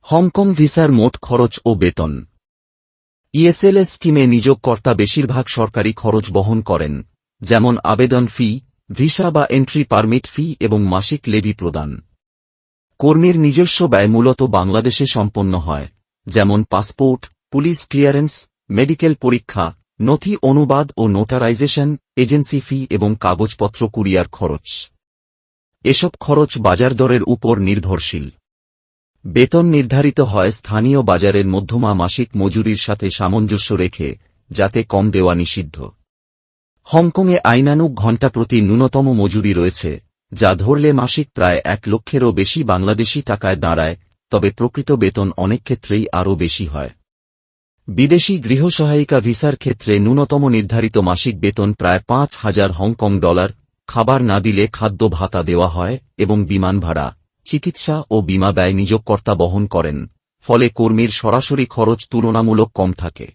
Hong Kong ভিসার মোট খরচ ও বেতন। ইএসএলএস স্কিমে নিয়োগকর্তা বেশিরভাগ সরকারি খরচ বহন করেন, যেমন আবেদন ফি, ভিসা বা এন্ট্রি পারমিট ফি এবং মাসিক লেভি প্রদান। কর্মীর নিজস্ব ব্যয় মূলত বাংলাদেশে সম্পন্ন হয়, যেমন পাসপোর্ট, পুলিশ ক্লিয়ারেন্স, মেডিকেল পরীক্ষা, নথি অনুবাদ ও নোটারাইজেশন, এজেন্সি ফি এবং কাগজপত্র কুরিয়ার খরচ। এসব খরচ বাজার দরের উপর নির্ভরশীল। বেতন নির্ধারিত হয় স্থানীয় বাজারের মধ্যমা মাসিক মজুরির সাথে সামঞ্জস্য রেখে, যাতে কম দেওয়া নিষিদ্ধ। হংকংয়ে আইনানুগ ঘণ্টাপ্রতি ন্যূনতম মজুরি রয়েছে, যা ধরলে মাসিক প্রায় 1 লক্ষেরও বেশি বাংলাদেশি টাকায় দাঁড়ায়, তবে প্রকৃত বেতন অনেক ক্ষেত্রেই আরও বেশি হয়। বিদেশি গৃহসহায়িকা ভিসার ক্ষেত্রে ন্যূনতম নির্ধারিত মাসিক বেতন প্রায় 5,000 হংকং ডলার, খাবার না দিলে খাদ্য ভাতা দেওয়া হয় এবং বিমান ভাড়া, চিকিৎসা ও বীমা ব্যয় নিয়োগকর্তা বহন করেন, ফলে কর্মীর সরাসরি খরচ তুলনামূলক কম থাকে।